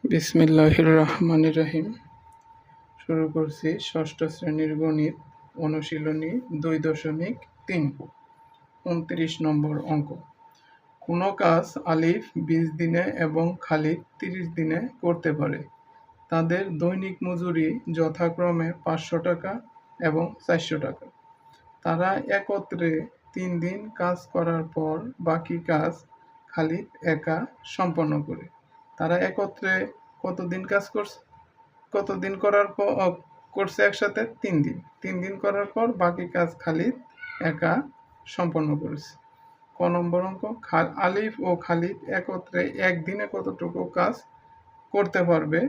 বিসমিল্লাহির রহমানির রহিম। শুরু করছি ষষ্ঠ শ্রেণীর গণিত অনুশীলনী 2.3 29 নম্বর অঙ্ক। কোনো কাজ আলিফ 20 দিনে এবং খালিদ 30 দিনে করতে পারে। তাদের দৈনিক মজুরি যথাক্রমে 500 টাকা এবং 400 টাকা। তারা একত্রে 3 দিন কাজ করার পর বাকি কাজ খালিদ একা সম্পন্ন করে। তারা একত্রে কতদিন কাজ করছে একসাথে 3 দিন। 3 দিন করার পর বাকি কাজ খালিদ একা সম্পন্ন করেছে। ক নম্বর অঙ্ক, আলিফ ও খালিদ একত্রে একদিনে কতটুকু কাজ করতে পারবে?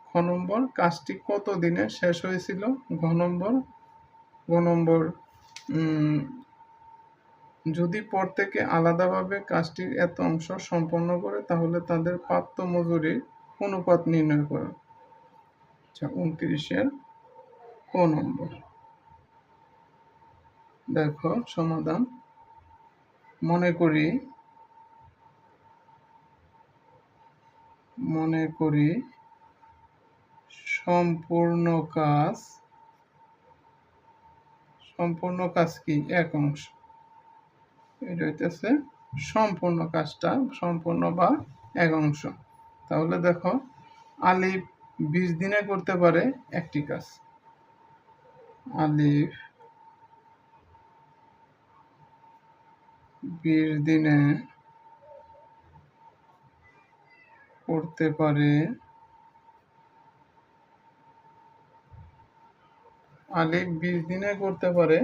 খ নম্বর, কাজটি কত দিনে শেষ হয়েছিল? ঘ নম্বর যদি প্রত্যেকে আলাদাভাবে কাজটির এত অংশ সম্পন্ন করে তাহলে তাদের প্রাপ্ত মজুরির অনুপাত নির্ণয় করো। 29-এর ক নম্বর। দেখো সমাধান। মনে করি সম্পূর্ণ কাজ কি? এক অংশ। এটা হইতেছে সম্পূর্ণ কাজটা, সম্পূর্ণ বা এক অংশ। তাহলে দেখো, আলিফ 20 দিনে করতে পারে একটি কাজ। আলিফ 20 দিনে করতে পারে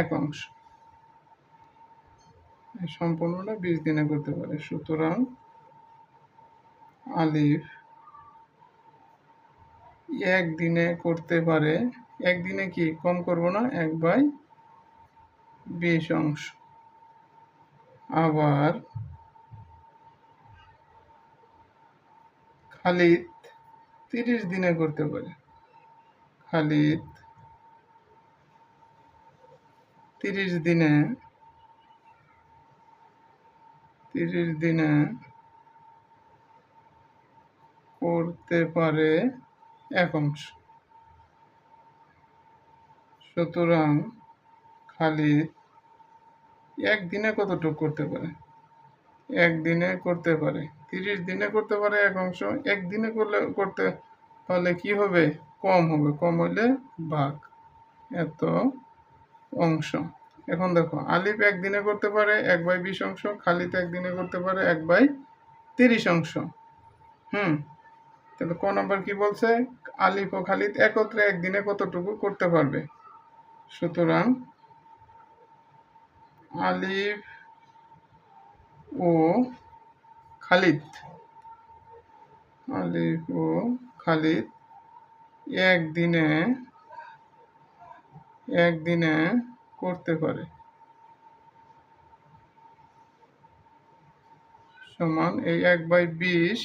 এক অংশ। সম্পূর্ণটা 20 দিনে করতে পারে। সুতরাং আলিফ একদিনে করতে পারে, একদিনে কি কম করব না, 1/20 অংশ। আবার খালিদ 30 দিনে করতে পারে। খালিদ 30 দিনে করতে পারে এক অংশ। সুতরাং খালিদ একদিনে কতটুকু করতে পারে? একদিনে করতে পারে 30 দিনে করতে পারে এক অংশ। একদিনে করতে পারলে কি হবে? কম হবে। কম হইলে ভাগ এত অংশ। এখন দেখো, আলিফ একদিনে করতে পারে 1/20 অংশ, খালিদ একদিনে করতে পারে 1/30 অংশ। তাহলে ক নম্বর কি বলছে? আলিফ ও খালিদ একত্রে একদিনে কতটুকু করতে পারবে? সুতরাং আলিফ ও খালিদ একদিনে করতে পারে সমান এই 1/20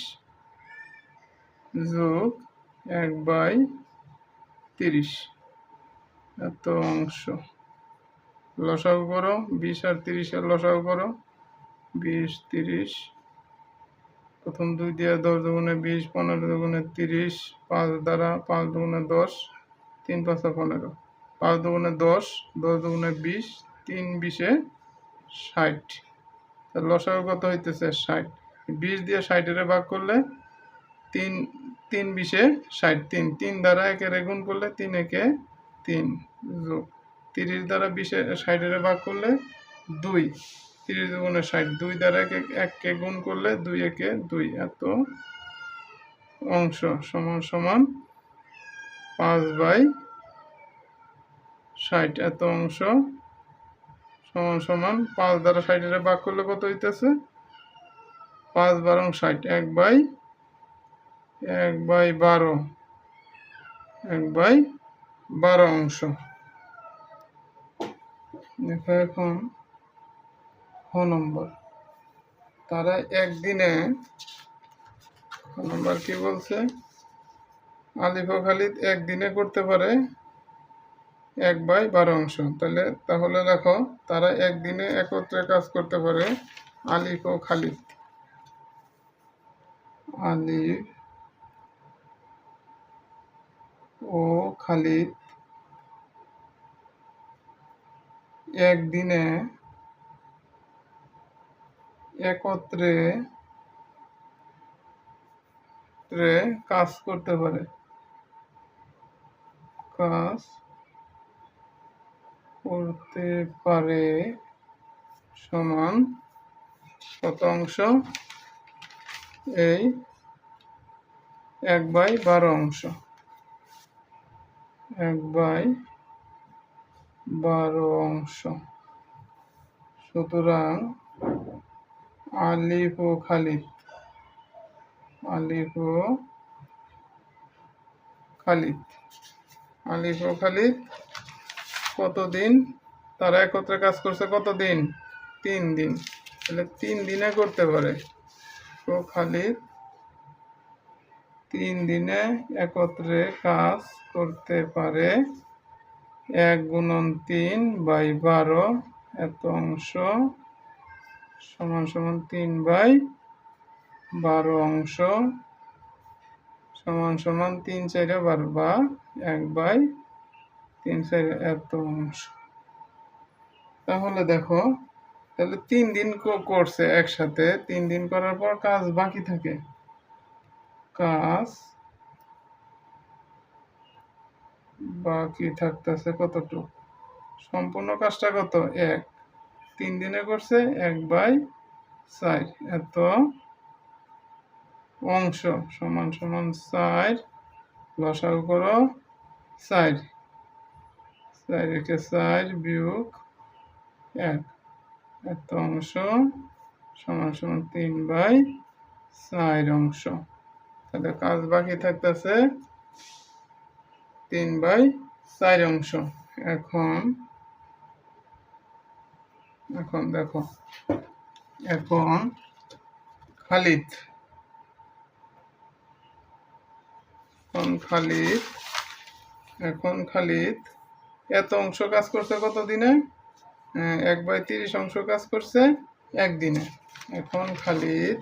যোগ 1/30 এত অংশ। লসাগু করো, 20 আর 30 এর লসাগু করো। 20 30, প্রথম 2 দিয়ে 10 দুগুণে 20, 15 দুগুণে 30, 5 দ্বারা 5 দুগুণে 10, 3 5 15, 5 দুগুণে 10, 10 দুগুণে 20, 3 20-এ 60। লসাগু কত হইতেছে? 60। 20 দিয়ে 60-এর ভাগ করলে 3 20-এ 60, 3 দ্বারা 1-এর গুণ করলে 3 1-এ 3 যোগ 30 দ্বারা 60-এর ভাগ করলে 2, 30 দুগুণে 60, 2 দ্বারা 1-কে গুণ করলে 2 1-এ 2 এত অংশ সমান 5/60 এত অংশ সমান 5 দ্বারা 60-এর ভাগ করলে কত হইতেছে? 5 12 60, 1/12 অংশ। দেখো এখন খ নম্বর। তারা একদিনে, খ নম্বর কি বলছে? আলিফ ও খালিদ একদিনে করতে পারে 1/12 অংশ। তাহলে দেখো, তারা একদিনে একত্রে কাজ করতে পারে। আলিফ ও খালিদ আলিফ ও খালিদ একদিনে একত্রে কাজ করতে পারে। কাজ করতে পারে সমান কত অংশ? এই 1/12 অংশ। 1/12 অংশ। সুতরাং আলিফ ও খালিদ আলিফ ও খালিদ কতদিন তারা একত্রে কাজ করছে? কতদিন? 3 দিন। তাহলে 3 দিনে করতে পারে। তো খালিদ 3 দিনে একত্রে কাজ করতে পারে। 1 × 3/12 এত অংশ সমান সমান 3/12 অংশ সমান সমান 3×4=12 বা 1/3/4 এত অংশ। তাহলে দেখো, তাহলে 3 দিন করছে একসাথে। 3 দিন করার পর কাজ বাকি থাকে। কাজ বাকি থাকতেছে কতটুকু? সম্পূর্ণ কাজটা কত? 1। 3 দিনে করছে 1/4 এত অংশ সমান সমান 4। লসাগু করো 4। 4 × 4 বিয়োগ 1 এত অংশ সমান সমান 3/4 অংশ। তাহলে কাজ বাকি থাকতেছে 3/4 অংশ। এখন দেখো, এখন খালিদ এত অংশ কাজ করছে কত দিনে? 1/30 অংশ কাজ করছে একদিনে। এখন খালিদ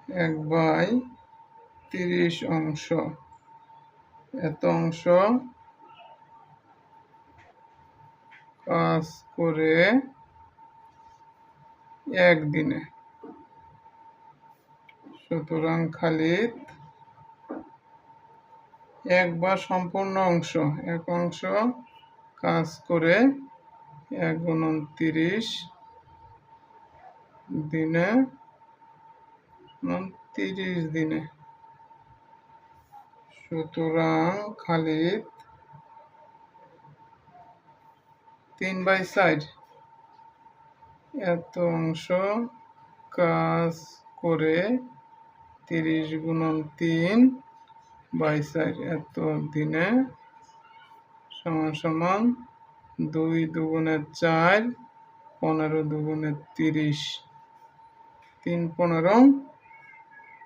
1/30 অংশ এত অংশ কাজ করে একদিনে। সুতরাং খালিদ 1 সম্পূর্ণ অংশ 1 অংশ কাজ করে 1 × 30 দিনে 30 দিনে। সুতরাং খালিদ 3/4 এত অংশ কাজ করে 30 × 3/4 এত দিনে সমান সমান 2 × 2 = 4 15 × 2 = 30 3 × 15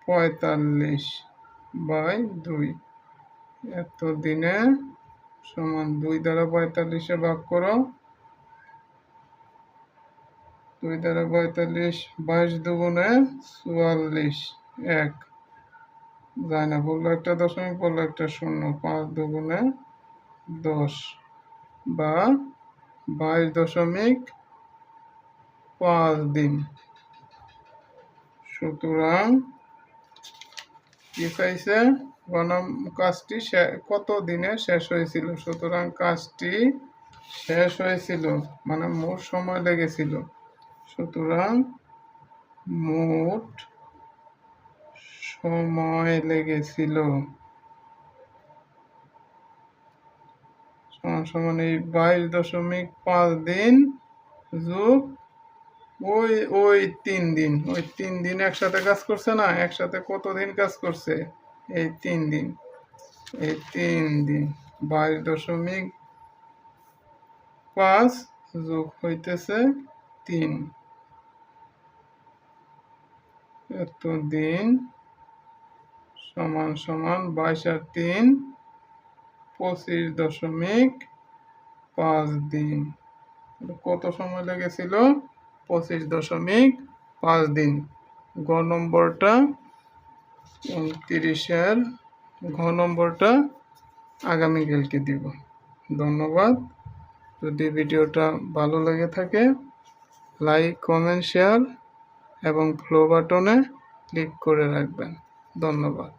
= 45/2 এত দিনে সমান 2 দ্বারা 45 ভাগ করো। 2 দ্বারা 45 22 × 2 = 44 1 যায় না, বললো একটা দশমিক, বললো একটা শূন্য। 5 × 2 = 10 বা 22.5 দিন। সুতরাং কি পাইছে? কাজটি কত দিনে শেষ হয়েছিল? সুতরাং কাজটি শেষ হয়েছিল মানে মোট সময় লেগেছিল। সুতরাং মোট সময় লেগেছিল সমান সমান এই 22.5 দিন যোগ ওই 3 দিন। ওই 3 দিন একসাথে কাজ করছে না? একসাথে কতদিন কাজ করছে? এই 3 দিন। এই 3 দিন 22.5 যোগ হইতেছে 3 এত দিন সমান সমান 22 আর 3 25.5 দিন। কত সময় লেগেছিল? 25.5 দিন। গ নম্বরটা 29-এর ঘ নম্বরটা আগামীকালকে দিব। ধন্যবাদ। যদি ভিডিওটা ভালো লেগে থাকে লাইক, কমেন্ট, শেয়ার এবং ফলো বাটনে ক্লিক করে রাখবেন। ধন্যবাদ।